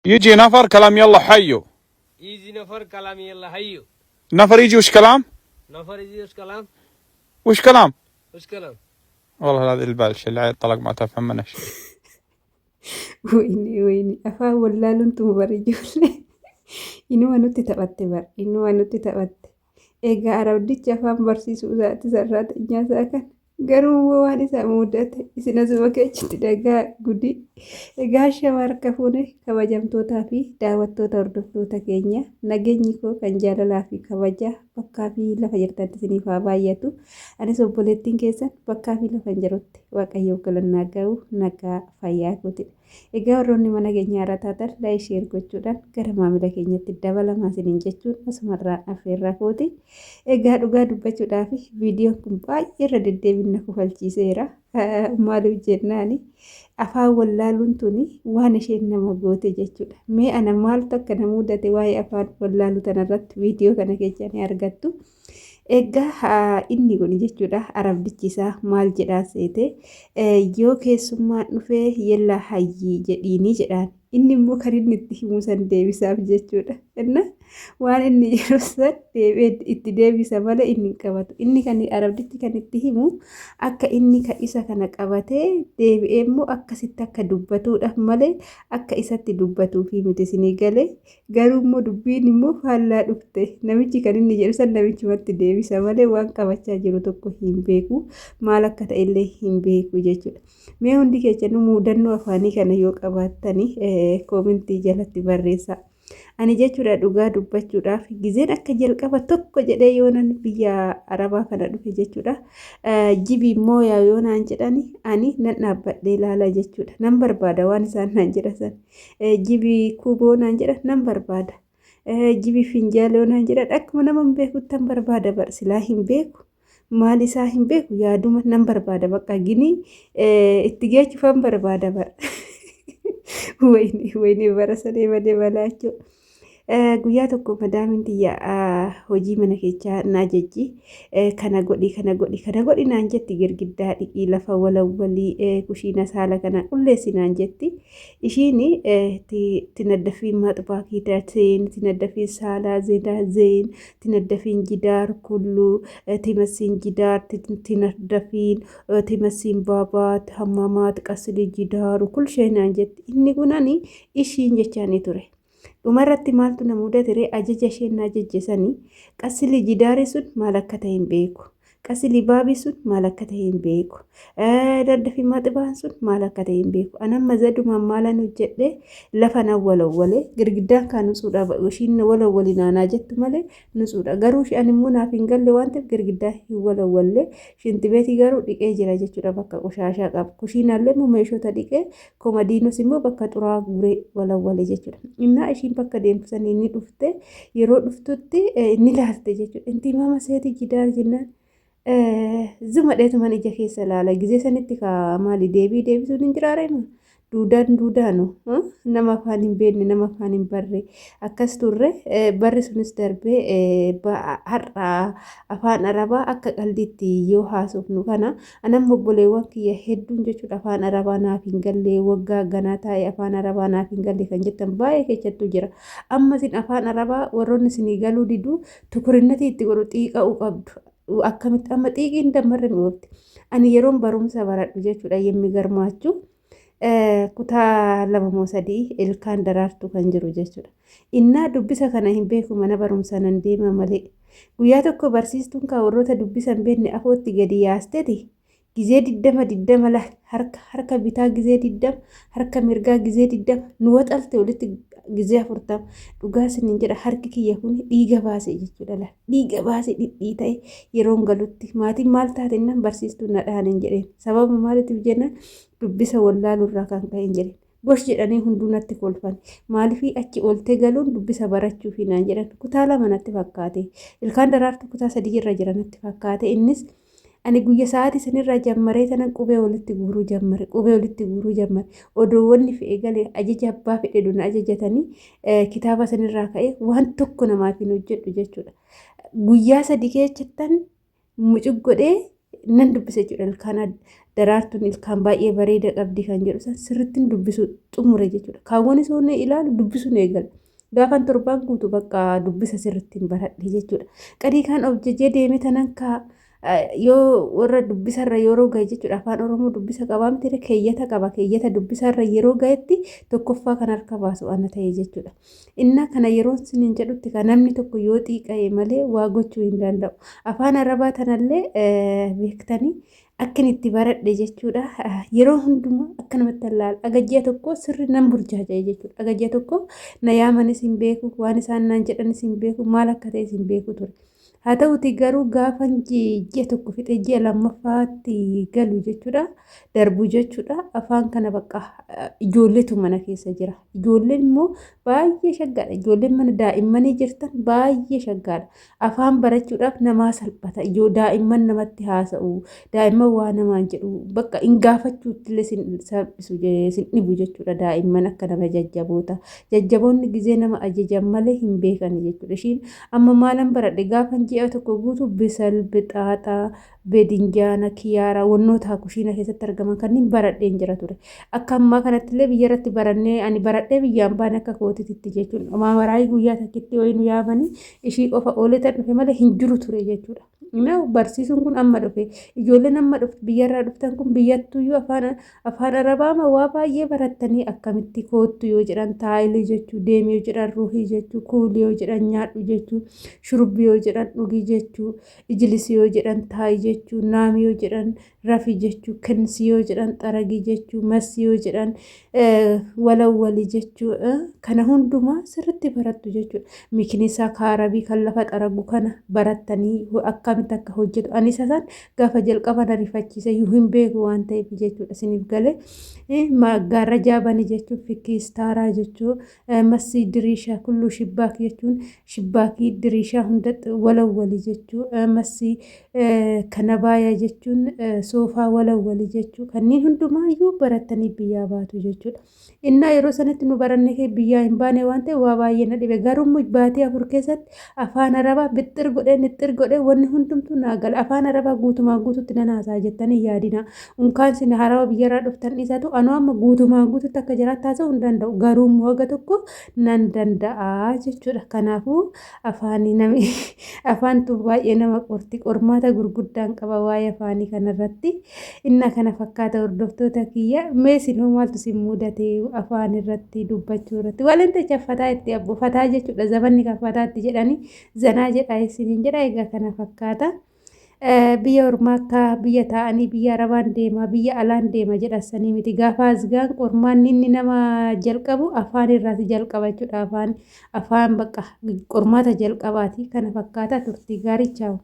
يجي نفر كلام يلا حيو. يجي نفر كلام يلا حيو. نفر يجي وش كلام؟ نفر يجي وش كلام؟ وش كلام؟ وش كلام؟ والله هذا البالش اللي طلق ما تفهم منه شيء. ويني أفا ولا لنتم برجول إنه نوتي تبت بر إنه نوتي تبت إيجا أروديتش أفهم برسيسو ذات زرات إنجازا كان garuu waan isa mudate isin asuma keessatti dhagaa guddi egaa shamarka fuune kabajamtootaa fi daawwattoota hordoftoota keenya nageenyi koo kan jaalalaa fi kabaja bakkaa fi lafa jirtatti isiniif haa baay'atu anis obboleettiin keessan bakkaa fi lafa jirutti waaqayyoo galannaa ga'u nagaa fayyaa kootidha. Egaa warroonni mana keenya irra taatan laayik sheer gochuudhaan gara maamila keenyatti dabalamaa isiniin jechuun asumarraa affeerraa kooti. Egaa dhugaa dubbachuudhaaf viidiyoon kun baay'ee irra deddeebina kufalchiiseera. Maaliif jennaani afaan wallaaluun tuni waan isheen nama goote jechuudha. Mee ana maaltu akka nama mudate waa'ee afaan wallaaluu tanarratti viidiyoo kana keessa ni argattu. Egaa inni kun jechuudha arabdichi isaa maal jedhaa seete yoo keessummaan dhufee yella hayyii jedhiini jedhaan inni immoo kan inni itti himu san deebisaaf jechuudha. Inna waan inni jedhu san itti deebisa malee inni qabatu. Inni kan arabdichi kan itti himu akka inni ka isa kana qabatee deebi'ee immoo akkasitti akka dubbatuudhaaf malee akka isatti dubbatuuf miti isinii galee garuu immoo dubbiin immoo faallaa dhufte namichi kan inni jedhu san namichumatti deebisa malee waan qabachaa jiru tokko hin beeku maal akka ta'e illee hin beeku jechuudha. Mee hundi keessanuu mudannoo afaanii kana yoo qabaattanii koomentii jalatti barreessaa. Ani jechuudha dhugaa dubbachuudhaaf gizeen akka jalqaba tokko jedhee yoonan biyya arabaa kana dhufe jechuudha. Jibii immoo yoonaan jedhani ani nan dhaabbadhee ilaala jechuudha. Nan barbaada waan isaan naan jedhan. Jibii kuuboo naan jedhan nan barbaada. Jibii finjaaloo naan jedhan akkuma nama hin beekutti nan barbaada bar silaa hin beeku. Maal isaa hin beeku yaaduma nan barbaada bakka ginii itti geechuufan barbaada bar. Wayini bara sadee badee balaachuu. Guyyaa tokko madaamin tiyya hojii mana keessaa naa jejji kana godhi naan jetti girgiddaa dhiqii lafa walawwalii kushiina saala kana qulleessi naan jetti ishiin tinaddafiin maxxubaa kiidateen tinaddafiin saalaa zeen tinaddafiin jidaar kulluu timasiin jidaar tinaddafiin timasiin baabaat hammamaat qasilii jidaaru kulshee naan jetti inni kunani ishiin jechaanii ture. Dhumarratti maaltu na mudate ajaja isheen ajajjesanii qasilii jidaare sun maal akka ta'e hin beeku. Qasilii baabii sun maal akka ta'e hin beeku. Daddafii maxibaan sun maal akka ta'e hin beeku. Anan mazadumaan maalan hojjedhe lafa nan walawwalee girgiddaan kaan nusuudha ishiin walawwali naanaa jettu malee nusuudha. Garuu ani immoo naaf hin galle waan ta'eef girgiddaa hin walawwallee shintibeetii garuu dhiqee jira jechuudha bakka qoshaashaa qabu. Kushiinaallee immoo meeshoota dhiqee komadiinos immoo bakka xuraa guree walawwale jechuudha. Innaa ishiin bakka deemsanii ni dhufte yeroo dhuftutti ni laalte jechuudha. Inti maama seetii jidaar jennaan. Zuma dheetuman ija keessa laala gizee sanitti maali deebisuun hin jiraarema duudaanu nama afaan hin beekne nama afaan hin barre akkas turre barri sunis darbee har'a afaan arabaa akka qaldiitti yoo haasofnu kana anan obboleewwan kiyya hedduun jechuudha afaan arabaa naaf hin galle waggaa ganaa taa'e afaan arabaa naaf hin galle kan jettan baay'ee keessattuu jira. Ammasin afaan arabaa warroonni isinii galuu diduu tukurinnatii itti godhu xiiqa'uu qabdu. Akkamitti amma xiiqiin dammarre mi'oofti. Ani yeroon barumsa baradhu jechuudha yemmuu garmaachuu kutaa 2 moo 3 ilkaan daraartu kan jiru jechuudha. Innaa dubbisa kana hin beeku mana barumsa nan deema malee. Guyyaa tokko barsiistuun warroota dubbisa hin beekne afootti gadi yaasteeti. Gizee 20 la harka bitaa gizee 20 harka mirgaa gizee 20 nu waxalte walitti gizee 40 dhugaa sinin jedha harki kiyya kun dhiiga baase jechuudha. Dhiiga baase dhidhii ta'e yeroon galutti maatiin maal taatennaan barsiistuun na dhaanin jedheen sababa maaliitiif jennaan dubbisa wallaalurraa kan ka'een jedheen. Gosh jedhanii hunduu natti kolfan maaliifii achi oltee galuun dubbisa barachuufi naan jedhan kutaa 2 natti fakkaate ilkaan daraartu kutaa 3 irra jira natti fakkaate innis ani guyya sa'aatii sanirraa jammaree tanan qubee walitti guuruu jammare odoowwanni fe'ee galee ajaja abbaa fedhe duna ajajatanii kitaaba sanirraa ka'ee waan tokko namaaf hin hojjedhu jechuudha. Guyyaa 3 keessattan mucuq godhee nan dubbisa jechuudha. Ilkaan daraartuun ilkaan baay'ee bareeda qabdi kan jedhu san sirrittiin dubbisu xumure jechuudha. Kaawwan isoo ilaalu dubbisuun eegala. Gaafan torbaan guutuu bakka dubbisa sirrittiin baradhe jechuudha. Qadii kan of jajee deeme tanan yoo warra dubbisarra yeroo gahe jechuudha. Afaan Oromoo dubbisa qabaa miti keeyyata qaba. Keeyyata dubbisarra yeroo gahetti tokkoffaa kan harka baasu ana ta'e jechuudha. Inna kana yeroo siniin jedhutti kan namni tokko yoo xiiqa'e malee waa gochuu hin danda'u. Afaan Arabaa tanallee beektanii akkin itti baradhe jechuudha. Yeroo hundumaa akka namatti ilaala. Agajjaa tokko sirri nan burjaaja'e jechuudha. Agajjaa tokko na yaamanis hin beeku, waan isaan naan jedhanis hin beeku, maal akka ta'es hin beeku ture. Haa ta'uti garuu gaafan ji'a tokko fixee ji'a lammaffaatti galu jechuudha. Darbu jechuudha. Afaan kana bakka ijoolleetu mana keessa jira. Ijoolleen immoo baay'ee shaggaadha. Ijoolleen mana daa'immanii jirtan baay'ee shaggaadha. Afaan barachuudhaaf namaa salphata. Daa'imman namatti haasa'u. Daa'imman waa namaan jedhu bakka hin gaafachuutti illee salphisu sin dhibu jechuudha. Daa'imman akka nama jajjaboota. Jajjaboonni gizee nama ajajan malee hin beekan jechuudha. Ishiin amma maalan baradhe gaafan ji'a tokko guutuu bisal, bixaaxaa, beedinjaana, kiyaaraa, wannoota kushiina keessatti argaman kanneen baradheen jira ture. Akka ammaa kanatti illee biyya irratti barannee ani baradhee biyyaan baane akka kootitti jechuudha. Maamaraayii guyyaa takkitti wayinu yaamanii ishii qofa ooletan dhufe malee hin jiru ture jechuudha. Barsiisuun kun amma dhufe ijoolleen amma dhufte biyyarraa dhuftan kun biyyattuyyuu afaan Arabaa waa baay'ee barattanii akkamitti koottu yoo jedhan taayilii jechuu, deemee yoo jedhan ruuhii jechuu, kuulii yoo jedhan nyaadhu jechuu, shurubbii yoo jedhan dhugii jechuu, ijilisi yoo jedhan taayii jechuu, naamii yoo jedhan rafii jechuu, kinsi yoo jedhan xaragii jechuu, masii yoo jedhan walawwalii jechuu kana hundumaa sirritti barattu jechuudha. Mikinisaa kaarabii kan lafa xaragu kana barattanii akkamitti akka hojjetu anis isaan gaafa jalqaba na rifachiise yoo hin beeku waan ta'eef jechuudha. Isiniif galee gaarrajaa bani jechuun fikiistaaraa jechuun masii diriishaa kulluu shibbaak jechuun shibbaakii diriishaa hundatti walawwalii jechuun masii kana baayaa jechuun soofaa walawwalii jechuun kanneen hundumaayyuu barattanii biyyaa baatu jechuudha. Innaa yeroo sanatti nu barannee biyyaa hin baane waan ta'eef waa baay'ee na dhibe garuu baatee afur keessatti afaan Arabaa bixxir godhee wanni hundumtuu naa gala. Afaan Arabaa guutumaan guututti nan haasaa jettanii yaadina. Unkaan sin harawa biyyarraa dhuftan isaatu anuu amma guutumaan guututti akka jiraatti haasa'uu hin danda'u. Garuu waga tokko nan danda'a jechuudha. Kanaafuu afaantu baay'ee nama qorti. Qormaata gurguddaan qaba waa'ee afaanii kanarratti. Inna kana fakkaata hordoftoota kiyya. Meesinoo maaltu sin mudate afaan irratti dubbachuu irratti. Walinta fataa itti abbo fataa jechuudha. Zabanni kan fataatti jedhanii zanaa jedhaa isiniin jedha. Egaa kana fakkaata. Biyya ormaa akka biyya taa'anii biyya Arabaan deema biyya alaan deema jedhasanii miti gaafa asgaan qormaanni inni nama jalqabu afaan irraati jalqaba jechuudha. Afaan bakka qormaata jalqabaati kana fakkaata. Turtii gaarii chaawu.